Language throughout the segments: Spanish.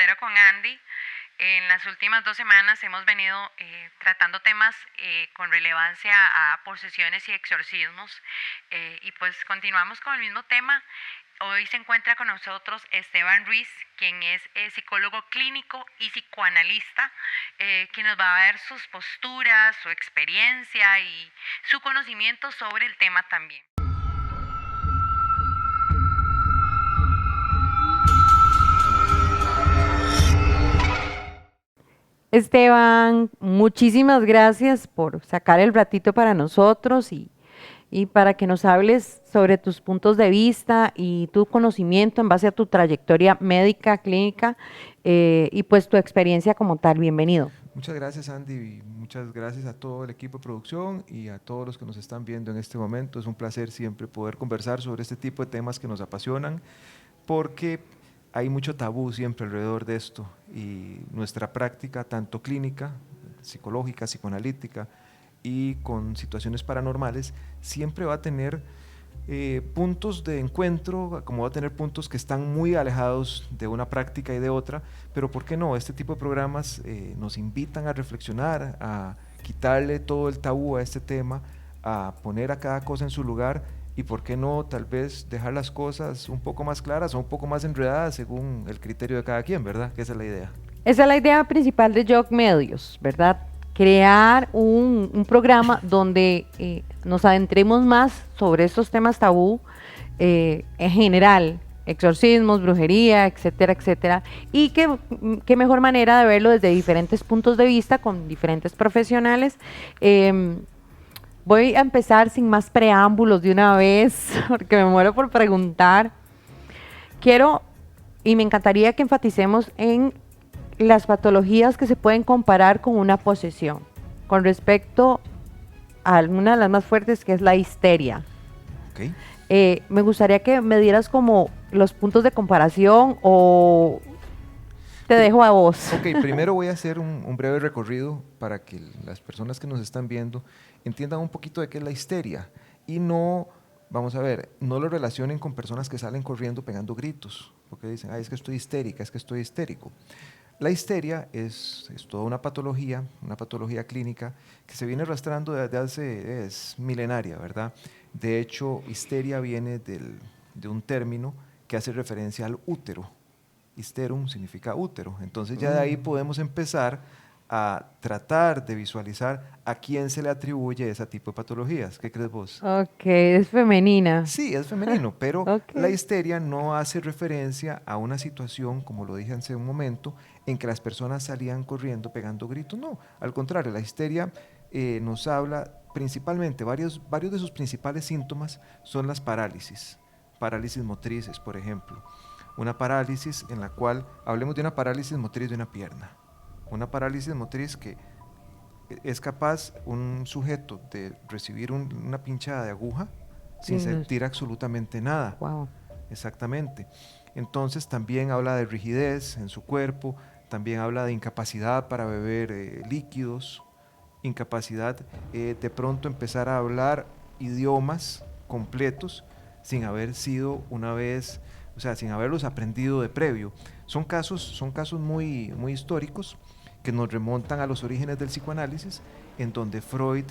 Sendero con Andy. En las últimas 2 semanas hemos venido tratando temas con relevancia a posesiones y exorcismos y pues continuamos con el mismo tema. Hoy se encuentra con nosotros Esteban Ruiz, quien es psicólogo clínico y psicoanalista, quien nos va a dar sus posturas, su experiencia y su conocimiento sobre el tema también. Esteban, muchísimas gracias por sacar el ratito para nosotros y para que nos hables sobre tus puntos de vista y tu conocimiento en base a tu trayectoria médica, clínica y pues tu experiencia como tal. Bienvenido. Muchas gracias, Andy, y muchas gracias a todo el equipo de producción y a todos los que nos están viendo en este momento. Es un placer siempre poder conversar sobre este tipo de temas que nos apasionan, porque hay mucho tabú siempre alrededor de esto y nuestra práctica, tanto clínica, psicológica, psicoanalítica y con situaciones paranormales, siempre va a tener puntos de encuentro, como va a tener puntos que están muy alejados de una práctica y de otra, pero ¿por qué no? Este tipo de programas nos invitan a reflexionar, a quitarle todo el tabú a este tema, a poner a cada cosa en su lugar y ¿por qué no tal vez dejar las cosas un poco más claras o un poco más enredadas según el criterio de cada quien, ¿verdad? Que esa es la idea. Esa es la idea principal de Jog Medios, ¿verdad? Crear un programa donde nos adentremos más sobre estos temas tabú en general, exorcismos, brujería, etcétera, etcétera, y qué mejor manera de verlo desde diferentes puntos de vista, con diferentes profesionales. Voy a empezar sin más preámbulos de una vez, porque me muero por preguntar. Quiero y me encantaría que enfaticemos en las patologías que se pueden comparar con una posesión, con respecto a una de las más fuertes, que es la histeria. Okay. Me gustaría que me dieras como los puntos de comparación o te dejo a vos. Ok, primero voy a hacer un breve recorrido para que las personas que nos están viendo entiendan un poquito de qué es la histeria y no, vamos a ver, no lo relacionen con personas que salen corriendo pegando gritos, porque dicen, ay, es que estoy histérica, es que estoy histérico. La histeria es toda una patología clínica que se viene arrastrando desde hace, es milenaria, ¿verdad? De hecho, histeria viene de un término que hace referencia al útero. Histerum significa útero. Entonces ya de ahí podemos empezar a tratar de visualizar a quién se le atribuye ese tipo de patologías. ¿Qué crees vos? Ok, es femenina. Sí, es femenino, pero la Ok. histeria no hace referencia a una situación, como lo dije hace un momento, en que las personas salían corriendo pegando gritos. No, al contrario, la histeria nos habla principalmente, varios de sus principales síntomas son las parálisis motrices, por ejemplo. Una parálisis en la cual, hablemos de una parálisis motriz de una pierna, una parálisis motriz que es capaz un sujeto de recibir una pinchada de aguja sin sentir absolutamente nada. Wow. Exactamente. Entonces también habla de rigidez en su cuerpo, también habla de incapacidad para beber líquidos, incapacidad de pronto empezar a hablar idiomas completos sin haber sido una vez, o sea, sin haberlos aprendido de previo. Son casos muy, muy históricos que nos remontan a los orígenes del psicoanálisis, en donde Freud,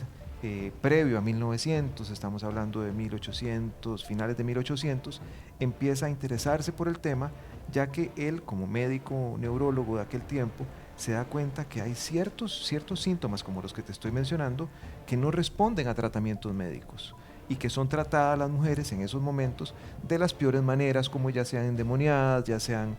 previo a 1900, estamos hablando de 1800, finales de 1800, empieza a interesarse por el tema, ya que él, como médico neurólogo de aquel tiempo, se da cuenta que hay ciertos síntomas, como los que te estoy mencionando, que no responden a tratamientos médicos y que son tratadas las mujeres en esos momentos de las peores maneras, como ya sean endemoniadas, ya sean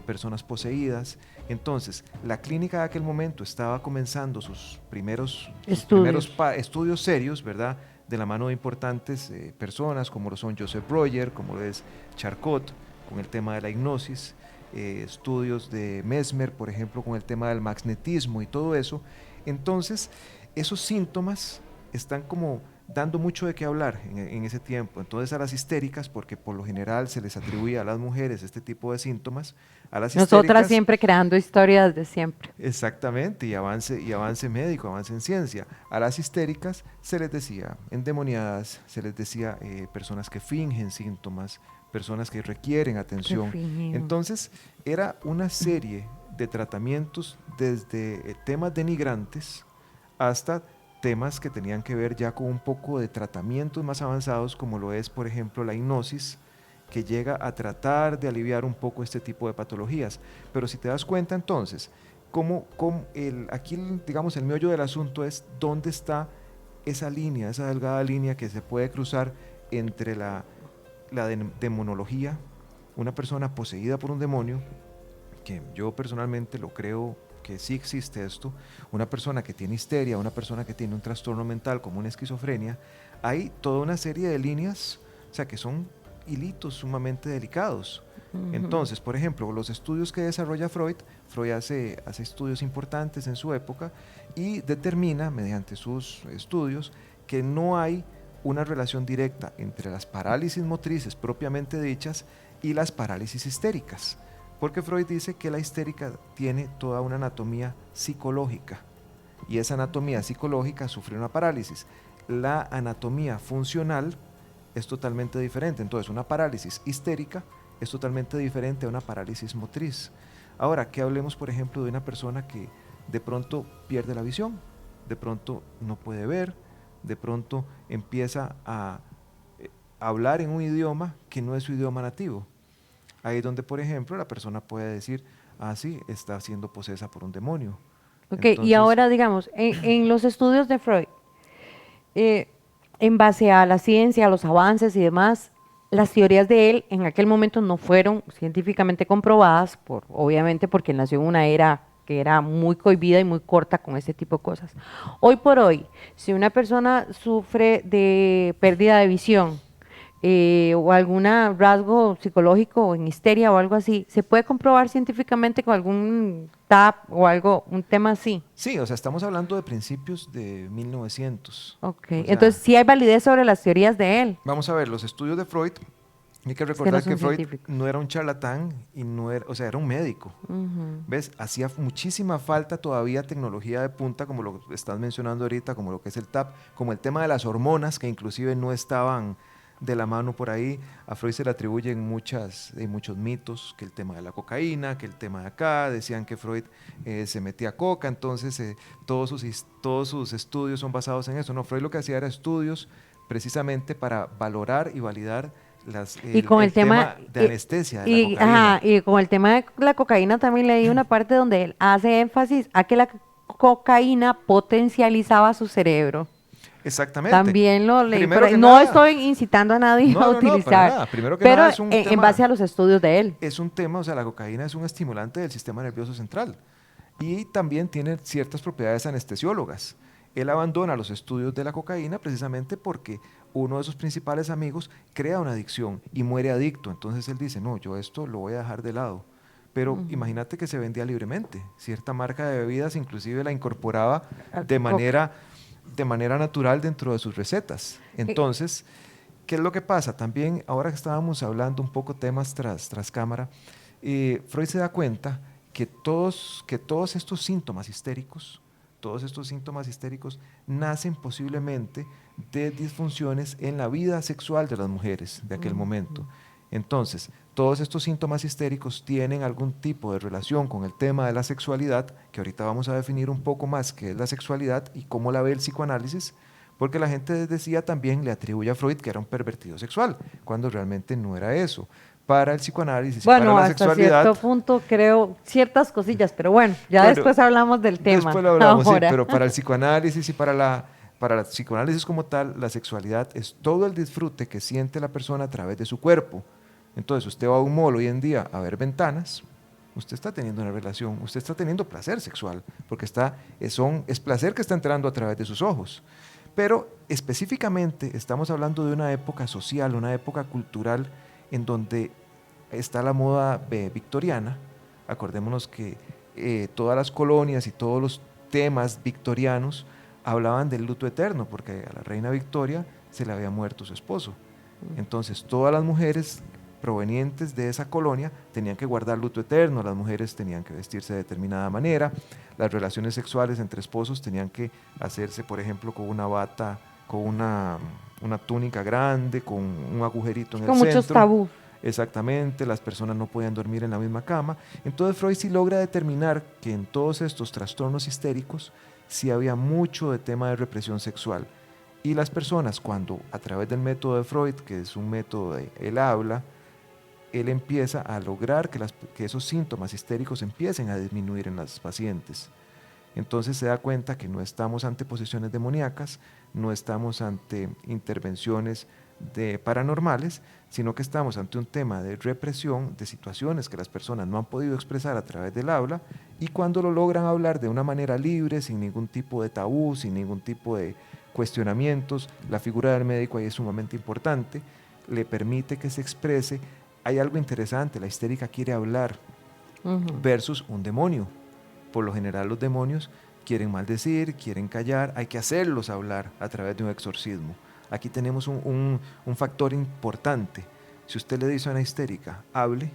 personas poseídas. Entonces, la clínica de aquel momento estaba comenzando sus primeros estudios serios, ¿verdad? De la mano de importantes personas, como lo son Joseph Breuer, como lo es Charcot, con el tema de la hipnosis, estudios de Mesmer, por ejemplo, con el tema del magnetismo y todo eso. Entonces, esos síntomas están como dando mucho de qué hablar en ese tiempo. Entonces a las histéricas, porque por lo general se les atribuía a las mujeres este tipo de síntomas, a las Nosotras histéricas, siempre creando historias de siempre. exactamente, y avance médico, avance en ciencia, a las histéricas se les decía endemoniadas, se les decía personas que fingen síntomas, personas que requieren Qué atención. fino. Entonces era una serie de tratamientos desde temas denigrantes hasta temas que tenían que ver ya con un poco de tratamientos más avanzados, como lo es, por ejemplo, la hipnosis, que llega a tratar de aliviar un poco este tipo de patologías. Pero si te das cuenta entonces, aquí digamos el meollo del asunto es dónde está esa línea, esa delgada línea que se puede cruzar entre la demonología, una persona poseída por un demonio, que yo personalmente lo creo que sí existe esto, una persona que tiene histeria, una persona que tiene un trastorno mental como una esquizofrenia, hay toda una serie de líneas, o sea, que son hilitos sumamente delicados. Entonces, por ejemplo, los estudios que desarrolla Freud, Freud hace estudios importantes en su época y determina, mediante sus estudios, que no hay una relación directa entre las parálisis motrices propiamente dichas y las parálisis histéricas. Porque Freud dice que la histérica tiene toda una anatomía psicológica y esa anatomía psicológica sufre una parálisis. La anatomía funcional es totalmente diferente. Entonces, una parálisis histérica es totalmente diferente a una parálisis motriz. Ahora, que hablemos, por ejemplo, de una persona que de pronto pierde la visión, de pronto no puede ver, de pronto empieza a hablar en un idioma que no es su idioma nativo. Ahí es donde, por ejemplo, la persona puede decir, ah, sí, está siendo posesa por un demonio. Ok, y Entonces, ahora digamos, en los estudios de Freud, eh, en base a la ciencia, a los avances y demás, las teorías de él en aquel momento no fueron científicamente comprobadas, obviamente porque él nació en una era que era muy cohibida y muy corta con este tipo de cosas. Hoy por hoy, si una persona sufre de pérdida de visión, o algún rasgo psicológico o en histeria o algo así, ¿se puede comprobar científicamente con algún TAP o algo, un tema así? sí, o sea, estamos hablando de principios de 1900. Ok, O entonces sea, sí hay validez sobre las teorías de él. vamos a ver, los estudios de Freud, hay que Es que no recordar que son Freud científicos. no era un charlatán y no era, o sea, era un médico. Ujú. ¿Ves? Hacía muchísima falta todavía tecnología de punta, como lo estás mencionando ahorita, como lo que es el TAP, como el tema de las hormonas, que inclusive no estaban de la mano por ahí. A Freud se le atribuyen muchos mitos, que el tema de la cocaína, que el tema de acá, decían que Freud se metía coca, entonces todos sus estudios son basados en eso. No, Freud lo que hacía era estudios precisamente para valorar y validar Y con el el tema, tema de anestesia de la ajá, cocaína. y con el tema de la cocaína también leí una parte donde él hace énfasis a que la cocaína potencializaba su cerebro. Exactamente. También lo leí por Primero ahí. que No nada, estoy incitando a nadie a no, no, no, para utilizar, nada. Primero que pero nada es un en base tema, a los estudios de él. o sea, la cocaína es un estimulante del sistema nervioso central y también tiene ciertas propiedades anestesiólogas. Él abandona los estudios de la cocaína precisamente porque uno de sus principales amigos crea una adicción y muere adicto. Entonces él dice, no, yo esto lo voy a dejar de lado. Pero imagínate que se vendía libremente. Cierta marca de bebidas inclusive la incorporaba Ah, de coca. manera, de manera natural dentro de sus recetas. Eh, Entonces, ¿qué es lo que pasa? También, ahora que estábamos hablando un poco temas tras cámara, Freud se da cuenta que todos estos síntomas histéricos nacen posiblemente de disfunciones en la vida sexual de las mujeres de aquel momento. Entonces, todos estos síntomas histéricos tienen algún tipo de relación con el tema de la sexualidad, que ahorita vamos a definir un poco más qué es la sexualidad y cómo la ve el psicoanálisis, porque la gente decía también, le atribuye a Freud que era un pervertido sexual, cuando realmente no era eso. Para el psicoanálisis y para Bueno, la hasta sexualidad, cierto punto creo ciertas cosillas, pero bueno, ya bueno, después hablamos del tema. después lo hablamos, sí, Ahora. pero para el psicoanálisis y para el psicoanálisis como tal, la sexualidad es todo el disfrute que siente la persona a través de su cuerpo. Entonces, usted va a un mall hoy en día a ver ventanas, usted está teniendo una relación, usted está teniendo placer sexual, porque es placer que está entrando a través de sus ojos. Pero específicamente estamos hablando de una época social, una época cultural en donde está la moda victoriana. Acordémonos que todas las colonias y todos los temas victorianos hablaban del luto eterno, porque a la reina Victoria se le había muerto su esposo. Entonces todas las mujeres provenientes de esa colonia tenían que guardar luto eterno, las mujeres tenían que vestirse de determinada manera, las relaciones sexuales entre esposos tenían que hacerse, por ejemplo, con una bata, con una túnica grande, con un agujerito en el Con muchos centro. tabús. Exactamente, las personas no podían dormir en la misma cama. Entonces Freud sí logra determinar que en todos estos trastornos histéricos sí había mucho de tema de represión sexual. Y las personas cuando a través del método de Freud, que es un método de él habla, él empieza a lograr que esos síntomas histéricos empiecen a disminuir en las pacientes. Entonces se da cuenta que no estamos ante posesiones demoníacas, no estamos ante intervenciones paranormales, sino que estamos ante un tema de represión de situaciones que las personas no han podido expresar a través del habla, y cuando lo logran hablar de una manera libre, sin ningún tipo de tabú, sin ningún tipo de cuestionamientos, la figura del médico ahí es sumamente importante, le permite que se exprese. Hay algo interesante, la histérica quiere hablar versus un demonio. Por lo general los demonios quieren maldecir, quieren callar, hay que hacerlos hablar a través de un exorcismo. Aquí tenemos un factor importante. Si usted le dice a una histérica, hable,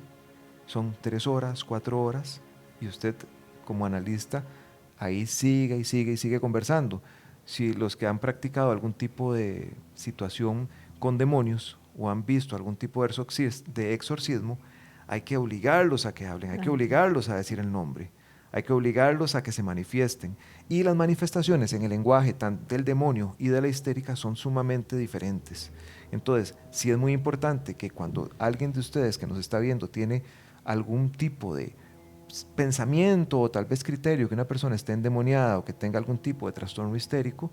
son 3 horas, 4 horas, y usted como analista ahí sigue y sigue y sigue conversando. Si los que han practicado algún tipo de situación con demonios o han visto algún tipo de exorcismo, hay que obligarlos a que hablen, hay que obligarlos a decir el nombre. Hay que obligarlos a que se manifiesten. Y las manifestaciones en el lenguaje tanto del demonio y de la histérica son sumamente diferentes. Entonces, sí es muy importante que cuando alguien de ustedes que nos está viendo tiene algún tipo de pensamiento o tal vez criterio que una persona esté endemoniada o que tenga algún tipo de trastorno histérico,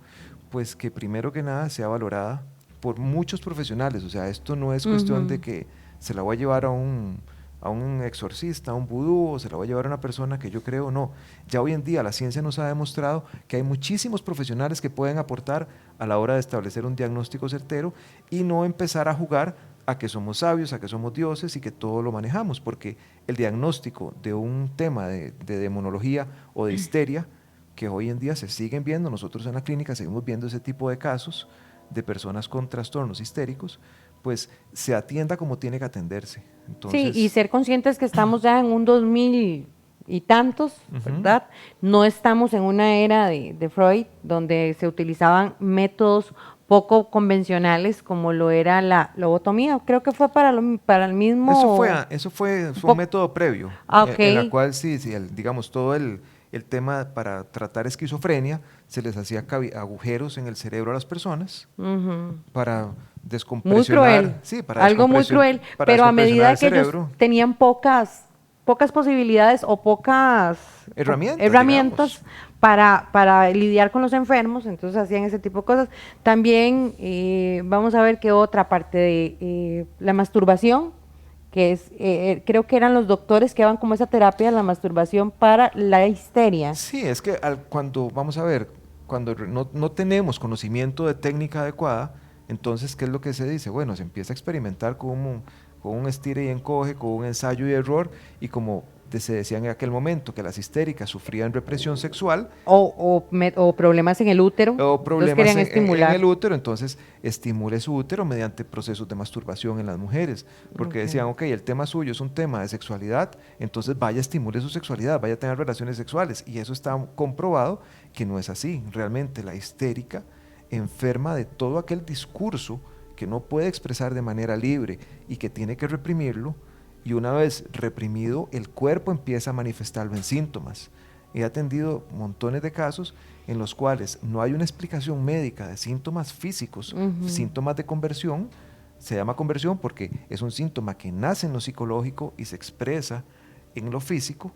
pues que primero que nada sea valorada por muchos profesionales. O sea, esto no es cuestión de que se la voy a llevar a un exorcista, a un vudú, o se la va a llevar a una persona que yo creo, no. Ya hoy en día la ciencia nos ha demostrado que hay muchísimos profesionales que pueden aportar a la hora de establecer un diagnóstico certero y no empezar a jugar a que somos sabios, a que somos dioses y que todo lo manejamos, porque el diagnóstico de un tema de demonología o de histeria, que hoy en día se siguen viendo, nosotros en la clínica seguimos viendo ese tipo de casos de personas con trastornos histéricos, pues se atienda como tiene que atenderse. Entonces, sí, y ser conscientes que estamos ya en un 2000 y tantos, ¿verdad? No estamos en una era de Freud donde se utilizaban métodos poco convencionales como lo era la lobotomía. Creo que fue para el mismo... Eso fue un método previo, Ok. en la cual sí, digamos, todo el tema para tratar esquizofrenia, se les hacía agujeros en el cerebro a las personas para Muy descompresionar, cruel, sí, algo muy cruel, para pero a descompresionar medida el que ellos cerebro. tenían pocas posibilidades o pocas Herramientas, digamos. para lidiar con los enfermos, entonces hacían ese tipo de cosas. También vamos a ver que otra parte de la masturbación, que es, creo que eran los doctores que daban como esa terapia de la masturbación para la histeria. Sí, es que cuando, vamos a ver, cuando no tenemos conocimiento de técnica adecuada, entonces, ¿qué es lo que se dice? Bueno, se empieza a experimentar con un estire y encoge, con un ensayo y error, y como se decía en aquel momento que las histéricas sufrían represión sexual, O problemas en el útero, o entonces problemas querían en estimular. el útero, entonces estimule su útero mediante procesos de masturbación en las mujeres, porque Okay. decían, ok, el tema suyo es un tema de sexualidad, entonces vaya, estimule su sexualidad, vaya a tener relaciones sexuales, y eso está comprobado que no es así. Realmente la histérica enferma de todo aquel discurso que no puede expresar de manera libre y que tiene que reprimirlo, y una vez reprimido, el cuerpo empieza a manifestarlo en síntomas. He atendido montones de casos en los cuales no hay una explicación médica de síntomas físicos, síntomas de conversión. Se llama conversión porque es un síntoma que nace en lo psicológico y se expresa en lo físico.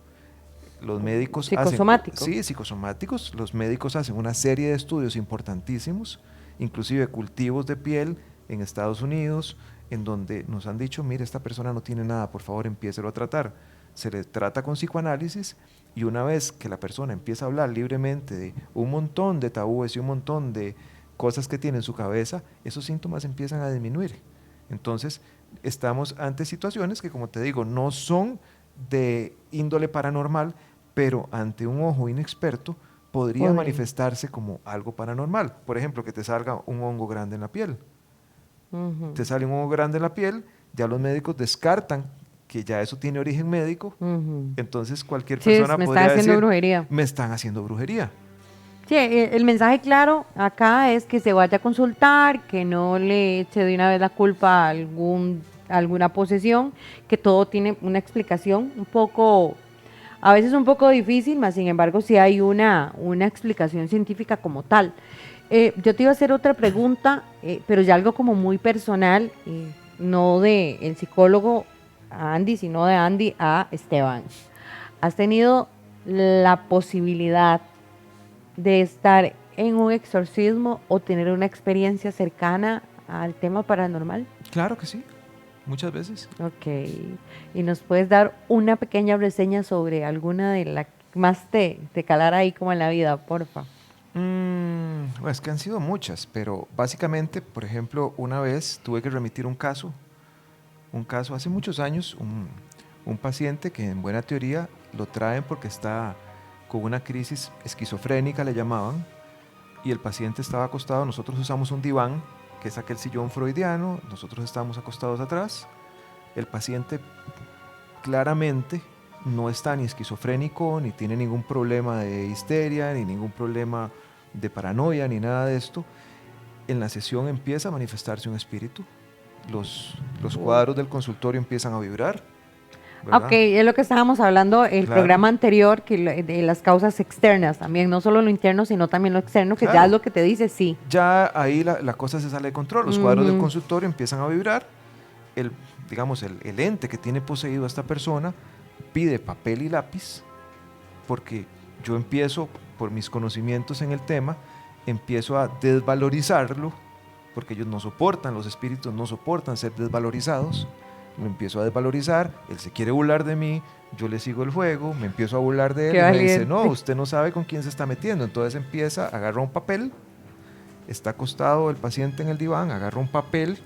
Los médicos Psicosomático. sí, psicosomáticos, los médicos hacen una serie de estudios importantísimos, inclusive cultivos de piel en Estados Unidos, en donde nos han dicho, mire, esta persona no tiene nada, por favor, empiécelo a tratar. Se le trata con psicoanálisis, y una vez que la persona empieza a hablar libremente de un montón de tabúes y un montón de cosas que tiene en su cabeza, esos síntomas empiezan a disminuir. Entonces, estamos ante situaciones que, como te digo, no son de índole paranormal, pero ante un ojo inexperto podría Podría. manifestarse como algo paranormal. Por ejemplo, que te salga un hongo grande en la piel. Ujú, Te sale un hongo grande en la piel, ya los médicos descartan que ya eso tiene origen médico, ujú. entonces cualquier Sí, persona me están podría haciendo decir, brujería. me están haciendo brujería. Sí, el mensaje claro acá es que se vaya a consultar, que no le eche de una vez la culpa a alguna posesión, que todo tiene una explicación un poco, a veces un poco difícil, mas sin embargo sí hay una explicación científica como tal. Yo te iba a hacer otra pregunta, pero ya algo como muy personal, no de el psicólogo a Andy, sino de Andy a Esteban. ¿Has tenido la posibilidad de estar en un exorcismo o tener una experiencia cercana al tema paranormal? Claro que sí, muchas veces. Ok. ¿Y nos puedes dar una pequeña reseña sobre alguna de las que más te calara ahí como en la vida, porfa? Bueno, es que han sido muchas, pero básicamente, por ejemplo, una vez tuve que remitir un caso hace muchos años, un paciente que en buena teoría lo traen porque está con una crisis esquizofrénica, le llamaban, y el paciente estaba acostado, nosotros usamos un diván, que es aquel sillón freudiano, nosotros estábamos acostados atrás, el paciente claramente no está ni esquizofrénico, ni tiene ningún problema de histeria, ni ningún problema de paranoia, ni nada de esto. En la sesión empieza a manifestarse un espíritu, los Wow. cuadros del consultorio empiezan a vibrar, Ok, ¿verdad? es lo que estábamos hablando el Claro, programa anterior, que de las causas externas también, no solo lo interno, sino también lo externo, que ya es claro. lo que te dice, sí. Ya ahí la cosa se sale de control, los cuadros del Ujú. consultorio empiezan a vibrar, el, digamos, el ente que tiene poseído a esta persona pide papel y lápiz, porque yo empiezo, por mis conocimientos en el tema, empiezo a desvalorizarlo, porque ellos no soportan, los espíritus no soportan ser desvalorizados, lo empiezo a desvalorizar, él se quiere burlar de mí, yo le sigo el juego, me empiezo a burlar de él Qué y me dice, no, valiente. usted no sabe con quién se está metiendo, entonces empieza, agarra un papel, está acostado el paciente en el diván, agarra un papel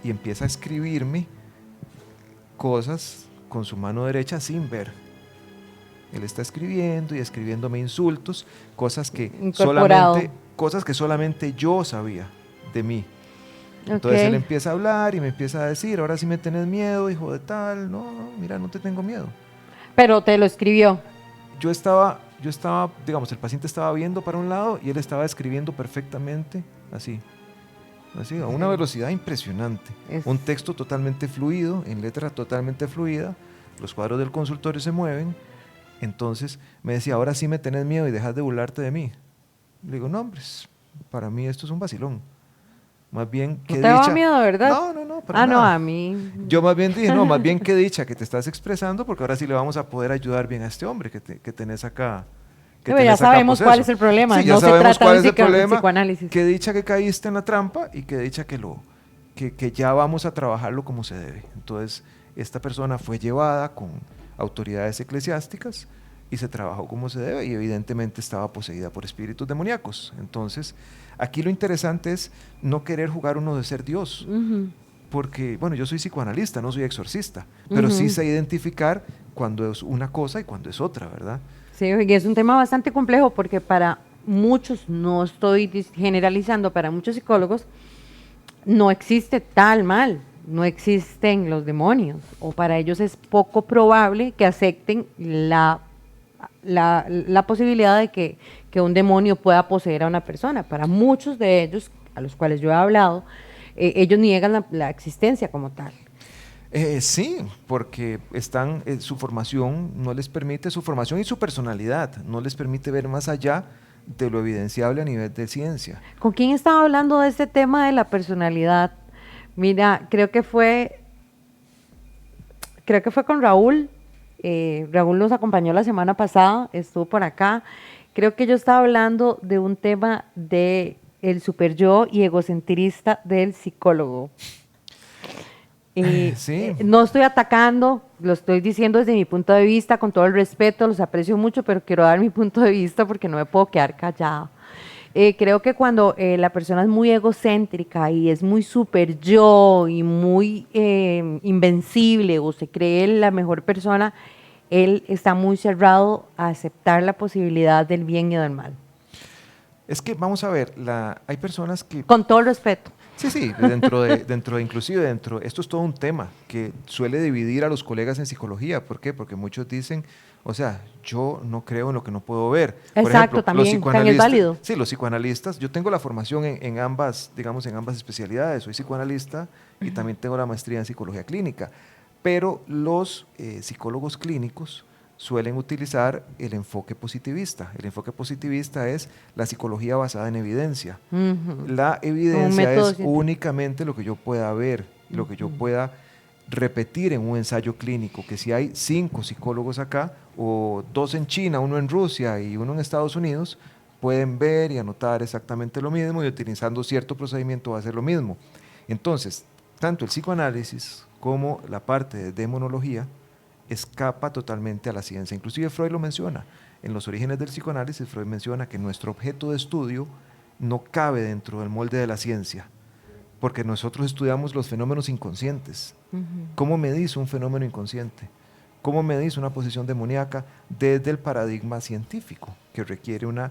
y empieza a escribirme cosas con su mano derecha sin ver. Él está escribiendo y escribiéndome insultos, Incorporado. cosas que solamente yo sabía de mí. Ok. Entonces él empieza a hablar y me empieza a decir, ahora sí me tenés miedo, hijo de tal. No, no, mira, no te tengo miedo. Pero te lo escribió. Yo estaba, digamos, el paciente estaba viendo para un lado y él estaba escribiendo perfectamente así, así, a una velocidad impresionante. Es, Un texto totalmente fluido, en letra totalmente fluida, los cuadros del consultorio se mueven. Entonces me decía, ahora sí me tenés miedo y dejas de burlarte de mí. Le digo, no, hombre, para mí esto es un vacilón. Más bien, ¿No qué te daba dicha. miedo, verdad? No, no, no, para Ah, no, nada. a mí. Yo más bien dije, no, más bien qué dicha que te estás expresando, porque ahora sí le vamos a poder ayudar bien a este hombre que tenés acá, que Pero ya tenés acá sabemos cuál es poseso. el problema. Sí, ya No se sabemos trata de cuál un es el problema. psicoanálisis. Qué dicha que caíste en la trampa y qué dicha que ya vamos a trabajarlo como se debe. Entonces, esta persona fue llevada con autoridades eclesiásticas y se trabajó como se debe y evidentemente estaba poseída por espíritus demoníacos. Entonces, aquí lo interesante es no querer jugar uno de ser Dios, Ujú, porque, bueno, yo soy psicoanalista, no soy exorcista, pero sí ujú. sé identificar cuando es una cosa y cuando es otra, ¿verdad? Sí, y es un tema bastante complejo porque para muchos, no estoy generalizando, para muchos psicólogos no existe tal mal, no existen los demonios, o para ellos es poco probable que acepten la posibilidad de que un demonio pueda poseer a una persona. Para muchos de ellos, a los cuales yo he hablado, ellos niegan la existencia como tal. Sí, porque su formación no les permite, su formación y su personalidad no les permite ver más allá de lo evidenciable a nivel de ciencia. ¿Con quién estaba hablando de este tema de la personalidad? Mira, creo que fue con Raúl. Raúl nos acompañó la semana pasada, estuvo por acá. Creo que yo estaba hablando de un tema de el super yo y egocentrista del psicólogo. Sí, No estoy atacando, lo estoy diciendo desde mi punto de vista, con todo el respeto, los aprecio mucho, pero quiero dar mi punto de vista porque no me puedo quedar callada. Creo que cuando la persona es muy egocéntrica y es muy super yo y muy invencible o se cree la mejor persona, él está muy cerrado a aceptar la posibilidad del bien y del mal. Es que, vamos a ver, hay personas que... Con todo el respeto. Sí, esto es todo un tema que suele dividir a los colegas en psicología. ¿Por qué? Porque muchos dicen, o sea, yo no creo en lo que no puedo ver. Por Exacto, ejemplo, también, es válido. Sí, los psicoanalistas, yo tengo la formación en ambas, digamos, en ambas especialidades. Soy psicoanalista y también tengo la maestría en psicología clínica. Pero los psicólogos clínicos suelen utilizar el enfoque positivista. El enfoque positivista es la psicología basada en evidencia. La evidencia es únicamente lo que yo pueda ver, lo que yo pueda repetir en un ensayo clínico, que si hay 5 psicólogos acá, o 2 en China, 1 en Rusia y 1 en Estados Unidos, pueden ver y anotar exactamente lo mismo y utilizando cierto procedimiento va a ser lo mismo. Entonces, tanto el psicoanálisis como la parte de demonología escapa totalmente a la ciencia. Inclusive Freud lo menciona. En los orígenes del psicoanálisis, Freud menciona que nuestro objeto de estudio no cabe dentro del molde de la ciencia, porque nosotros estudiamos los fenómenos inconscientes. ¿Cómo medís un fenómeno inconsciente? ¿Cómo medís una posición demoníaca desde el paradigma científico, que requiere un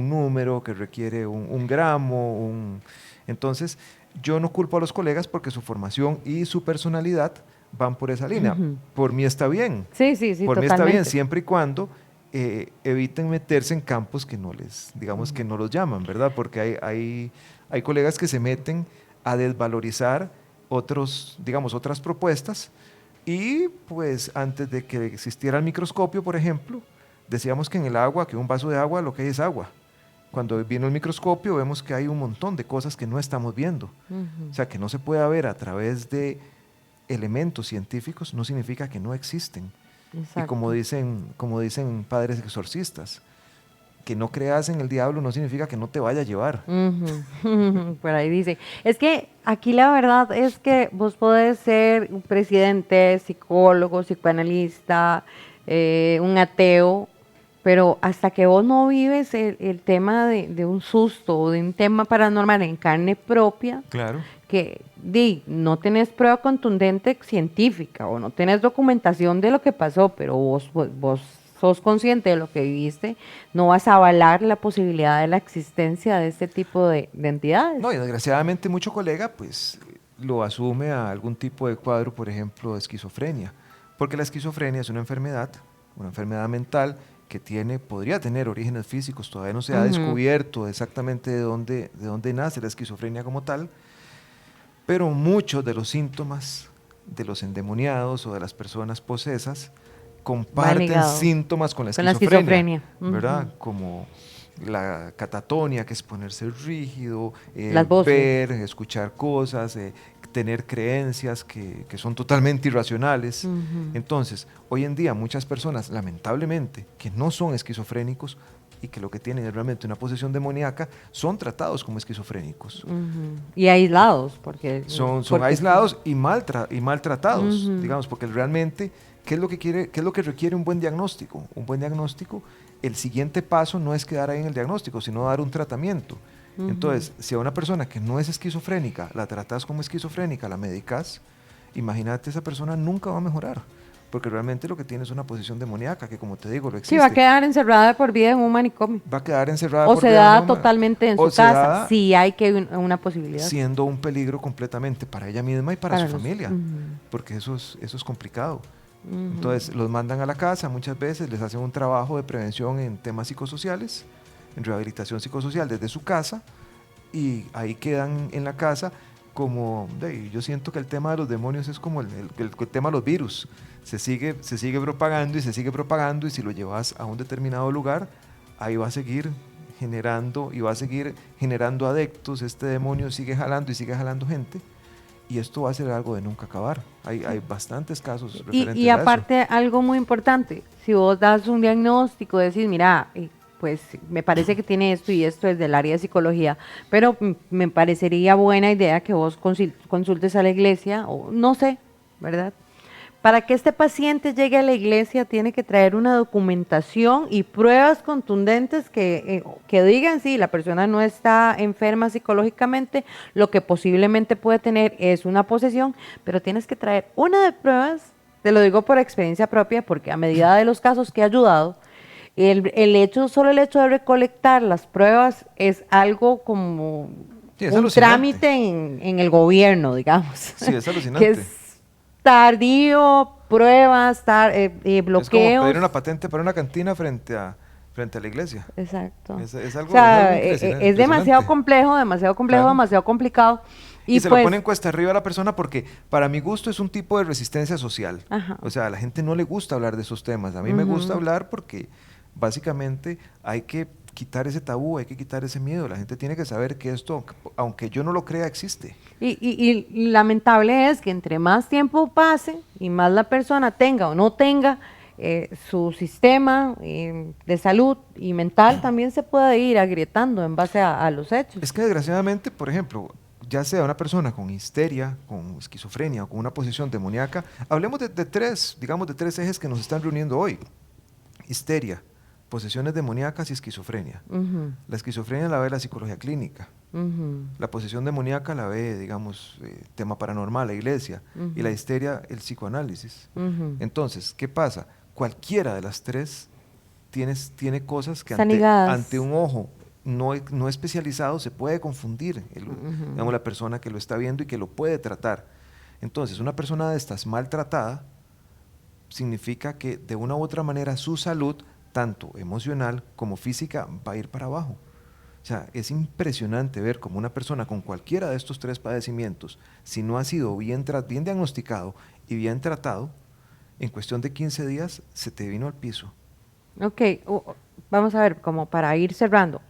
número, que requiere un gramo? Entonces, yo no culpo a los colegas porque su formación y su personalidad van por esa línea. Por mí está bien. Sí, por totalmente. mí está bien, siempre y cuando eviten meterse en campos que no les, digamos, que no los llaman, ¿verdad? Porque hay colegas que se meten a desvalorizar otras propuestas y pues antes de que existiera el microscopio, por ejemplo, decíamos que en el agua, que un vaso de agua lo que hay es agua. Cuando vino el microscopio vemos que hay un montón de cosas que no estamos viendo. O sea, que no se puede ver a través de elementos científicos no significa que no existen. Exacto. Y como dicen padres exorcistas, que no creas en el diablo no significa que no te vaya a llevar. Por ahí dice. Es que aquí la verdad es que vos podés ser un presidente, psicólogo, psicoanalista, un ateo, pero hasta que vos no vives el tema de un susto o de un tema paranormal en carne propia, claro, que no tenés prueba contundente científica o no tenés documentación de lo que pasó, pero vos sos consciente de lo que viviste, no vas a avalar la posibilidad de la existencia de este tipo de entidades. No, y desgraciadamente mucho colega pues lo asume a algún tipo de cuadro, por ejemplo, de esquizofrenia, porque la esquizofrenia es una enfermedad mental que podría tener orígenes físicos, todavía no se ha descubierto exactamente de dónde nace la esquizofrenia como tal, pero muchos de los síntomas de los endemoniados o de las personas posesas comparten síntomas con la esquizofrenia, ¿verdad? Como la catatonia, que es ponerse rígido, ver, escuchar cosas, tener creencias que son totalmente irracionales. Entonces, hoy en día muchas personas, lamentablemente, que no son esquizofrénicos y que lo que tienen es realmente una posesión demoníaca, son tratados como esquizofrénicos. Y aislados, porque... Son aislados y maltratados, digamos, porque realmente, ¿qué es lo que requiere un buen diagnóstico? Un buen diagnóstico, el siguiente paso no es quedar ahí en el diagnóstico, sino dar un tratamiento. Entonces, si a una persona que no es esquizofrénica, la tratas como esquizofrénica, la medicas, imagínate, esa persona nunca va a mejorar, porque realmente lo que tiene es una posición demoníaca, que como te digo, lo existe. Sí, va a quedar encerrada por vida en un manicomio. Va a quedar encerrada por vida. O sedada en totalmente en su casa, sí hay que una posibilidad. Siendo un peligro completamente para ella misma y para su familia, porque eso es complicado. Entonces, los mandan a la casa, muchas veces les hacen un trabajo de prevención en temas psicosociales, en rehabilitación psicosocial desde su casa, y ahí quedan en la casa como, yo siento que el tema de los demonios es como el tema de los virus, se sigue propagando y se sigue propagando, y si lo llevas a un determinado lugar, ahí va a seguir generando y va a seguir generando adeptos, este demonio sigue jalando y sigue jalando gente, y esto va a ser algo de nunca acabar. Hay bastantes casos referentes y aparte, algo muy importante, si vos das un diagnóstico, decís, mira, pues me parece que tiene esto y esto desde el área de psicología, pero me parecería buena idea que vos consultes a la iglesia, o no sé, ¿verdad? Para que este paciente llegue a la iglesia tiene que traer una documentación y pruebas contundentes que digan sí, la persona no está enferma psicológicamente, lo que posiblemente puede tener es una posesión, pero tienes que traer una de pruebas te lo digo por experiencia propia, porque a medida de los casos que he ayudado, solo el hecho de recolectar las pruebas es algo como Sí, es un alucinante. trámite en el gobierno, digamos. Sí, es que alucinante. es tardío, pruebas, Es como bloqueos. pedir una patente para una cantina frente a la iglesia. Exacto. Es O algo, sea, es demasiado impresionante. complejo, demasiado complejo, Claro. demasiado complicado. Y Y se lo pues, ponen cuesta arriba a la persona porque para mi gusto es un tipo de resistencia social. ajá. O sea, a la gente no le gusta hablar de esos temas. A mí me gusta hablar porque básicamente hay que quitar ese tabú, hay que quitar ese miedo. La gente tiene que saber que esto, aunque yo no lo crea, existe. Y lamentable es que entre más tiempo pase y más la persona tenga o no tenga su sistema de salud y mental también se puede ir agrietando en base a los hechos. Es que desgraciadamente, por ejemplo, ya sea una persona con histeria, con esquizofrenia o con una posesión demoníaca, hablemos de tres, digamos, de tres ejes que nos están reuniendo hoy. Histeria, posesiones demoníacas y esquizofrenia. Ujú, La esquizofrenia la ve la psicología clínica. ujú, La posesión demoníaca la ve, digamos, tema paranormal, la iglesia. Y la ujú, histeria, el psicoanálisis. ujú. Entonces, ¿qué pasa? Cualquiera de las tres tiene cosas que Están ante ligadas. un ojo no especializado se puede confundir, digamos, Ujú. la persona que lo está viendo y que lo puede tratar. Entonces, una persona de estas maltratada significa que de una u otra manera su salud, tanto emocional como física, va a ir para abajo. O sea, es impresionante ver cómo una persona con cualquiera de estos tres padecimientos, si no ha sido bien diagnosticado y bien tratado, en cuestión de 15 días se te vino al piso. Ok, vamos a ver, como para ir cerrando.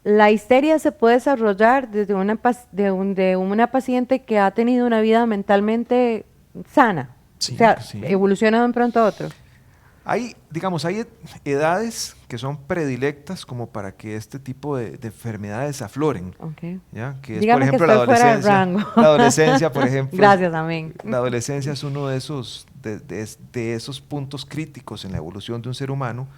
La histeria se puede desarrollar desde de una paciente que ha tenido una vida mentalmente sana. O Sí, sea, sí. evoluciona de un pronto a otro. Digamos, hay edades que son predilectas como para que este tipo de enfermedades afloren, Ok. ¿ya? Que es, por Dígame que ejemplo, la estoy fuera del adolescencia. rango. La adolescencia, por ejemplo, Gracias, amén. la adolescencia es uno de esos puntos críticos en la evolución de un ser humano,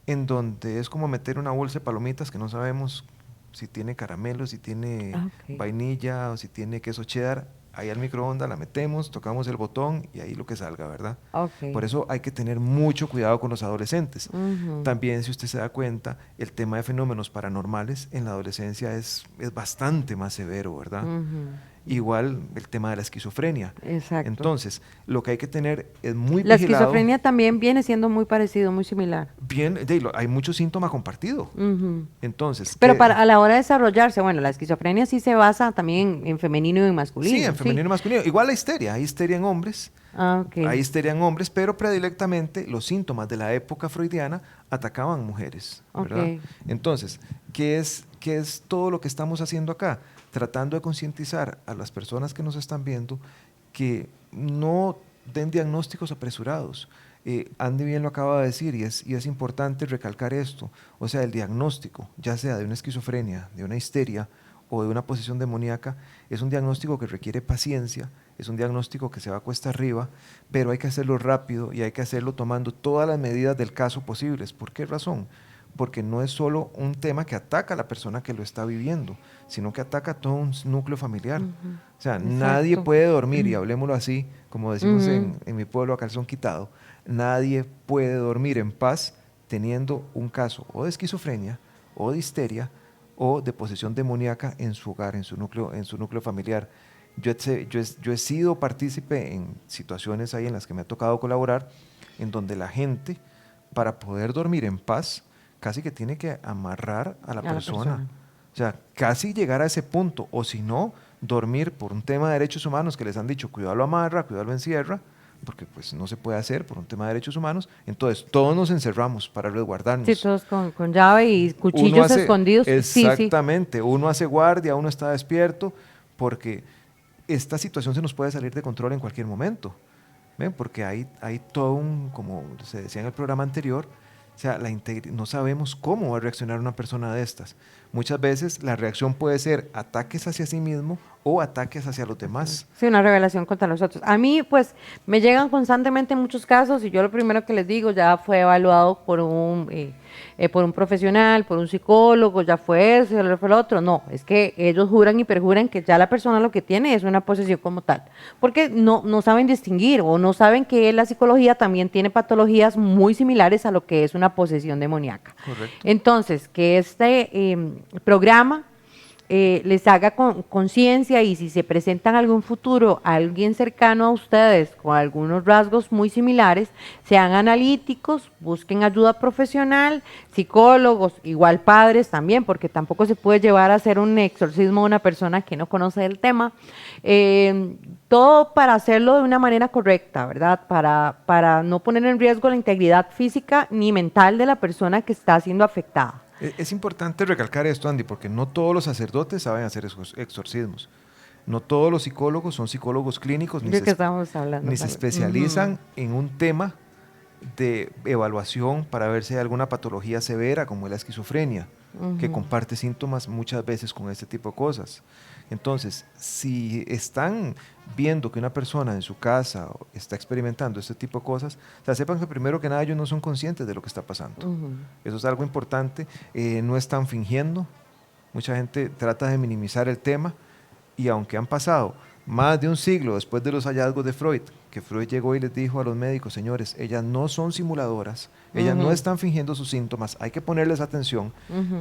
en donde es como meter una bolsa de palomitas que no sabemos si tiene caramelo, si tiene Ok. vainilla o si tiene queso cheddar. Ahí al microondas la metemos, tocamos el botón y ahí lo que salga, ¿verdad? Por Ok. eso hay que tener mucho cuidado con los adolescentes. Ujú, También, si usted se da cuenta, el tema de fenómenos paranormales en la adolescencia es bastante más severo, ¿verdad? ujú. Igual el tema de la esquizofrenia. Exacto. Entonces, lo que hay que tener es muy La vigilado. esquizofrenia también viene siendo muy parecido, muy similar. Bien, hay mucho síntoma compartido. Ujú. Entonces, Pero a la hora de desarrollarse, bueno, la esquizofrenia sí se basa también en femenino y en sí, en masculino, sí. femenino y masculino. Igual la histeria, hay histeria en hombres, Ah, ok. hay histeria en hombres, pero predilectamente los síntomas de la época freudiana atacaban mujeres, ¿verdad? Ok. Entonces, qué es todo lo que estamos haciendo acá? Tratando de concientizar a las personas que nos están viendo que no den diagnósticos apresurados. Andy bien lo acaba de decir y es importante recalcar esto. O sea, el diagnóstico, ya sea de una esquizofrenia, de una histeria o de una posesión demoníaca, es un diagnóstico que requiere paciencia, es un diagnóstico que se va cuesta arriba, pero hay que hacerlo rápido y hay que hacerlo tomando todas las medidas del caso posibles. ¿Por qué razón? Porque no es solo un tema que ataca a la persona que lo está viviendo, sino que ataca a todo un núcleo familiar. Ujú. O sea, nadie Exacto. puede dormir, y hablemoslo así, como decimos Ujú. en mi pueblo a calzón quitado, nadie puede dormir en paz teniendo un caso o de esquizofrenia, o de histeria, o de posesión demoníaca en su hogar, en su núcleo familiar. Yo he sido partícipe en situaciones ahí en las que me ha tocado colaborar, en donde la gente, para poder dormir en paz, casi que tiene que amarrar a la A la persona. persona. O sea, casi llegar a ese punto, o si no, dormir por un tema de derechos humanos que les han dicho, cuidado lo amarra, cuidado lo encierra, porque pues no se puede hacer por un tema de derechos humanos. Entonces, todos nos encerramos para Sí, resguardarnos. todos con llave y Uno cuchillos hace, escondidos. Sí, sí. exactamente, uno hace guardia, uno está despierto, porque esta situación se nos puede salir de control en cualquier momento. ¿Ven? Porque hay todo un, como se decía en el programa anterior, o sea, no sabemos cómo va a reaccionar una persona de estas. Muchas veces la reacción puede ser ataques hacia sí mismo o ataques hacia los demás. Sí, una revelación contra los otros. A mí, pues, me llegan constantemente muchos casos y yo lo primero que les digo, ya fue evaluado por un profesional, por un psicólogo, ya fue eso, ya fue lo otro. No, es que ellos juran y perjuran que ya la persona lo que tiene es una posesión como tal, porque no saben distinguir o no saben que la psicología también tiene patologías muy similares a lo que es una posesión demoníaca. Correcto. Entonces, que este programa les haga conciencia y si se presenta en algún futuro a alguien cercano a ustedes con algunos rasgos muy similares, sean analíticos, busquen ayuda profesional, psicólogos, igual padres también, porque tampoco se puede llevar a hacer un exorcismo a una persona que no conoce el tema. Todo para hacerlo de una manera correcta, ¿verdad? Para no poner en riesgo la integridad física ni mental de la persona que está siendo afectada. Es importante recalcar esto, Andy, porque no todos los sacerdotes saben hacer exorcismos. No todos los psicólogos son psicólogos clínicos, ¿De qué estamos hablando? ni se especializan en un tema de evaluación para ver si hay alguna patología severa como la esquizofrenia, que comparte síntomas muchas veces con este tipo de cosas. Entonces, si están viendo que una persona en su casa está experimentando este tipo de cosas, o sea, sepan que primero que nada ellos no son conscientes de lo que está pasando. Eso es algo importante, no están fingiendo. Mucha gente trata de minimizar el tema y aunque han pasado más de un siglo después de los hallazgos de Freud, que Freud llegó y les dijo a los médicos, señores, ellas no son simuladoras, ellas no están fingiendo sus síntomas, hay que ponerles atención.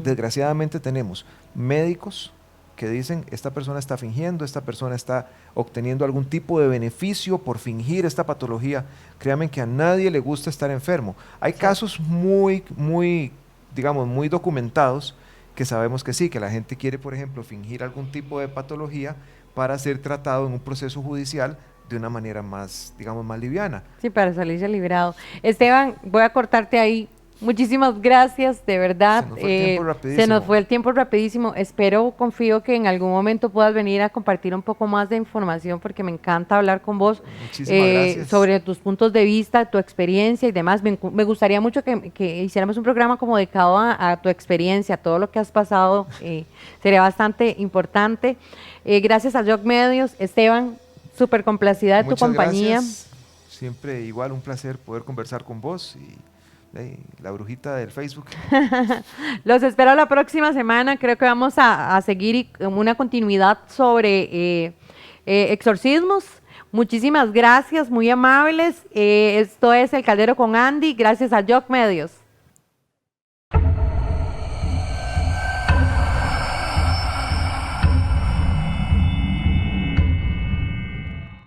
Desgraciadamente tenemos médicos que dicen, esta persona está fingiendo, esta persona está obteniendo algún tipo de beneficio por fingir esta patología. Créanme que a nadie le gusta estar enfermo. Hay casos muy documentados que sabemos que sí, que la gente quiere, por ejemplo, fingir algún tipo de patología para ser tratado en un proceso judicial de una manera más, más liviana. Sí, para salirse librado. Esteban, voy a cortarte ahí. Muchísimas gracias, de verdad. Se nos fue el tiempo rapidísimo. Espero, confío que en algún momento puedas venir a compartir un poco más de información porque me encanta hablar con vos sobre tus puntos de vista, tu experiencia y demás. Me gustaría mucho que hiciéramos un programa como dedicado a tu experiencia, a todo lo que has pasado. Sería bastante importante. Gracias a Joc Medios. Esteban, súper complacida de tu compañía. Gracias. Siempre igual un placer poder conversar con vos y la brujita del Facebook. Los espero la próxima semana. Creo que vamos a seguir una continuidad sobre exorcismos. Muchísimas gracias, muy amables. Esto es El Caldero con Andy. Gracias a Joc Medios.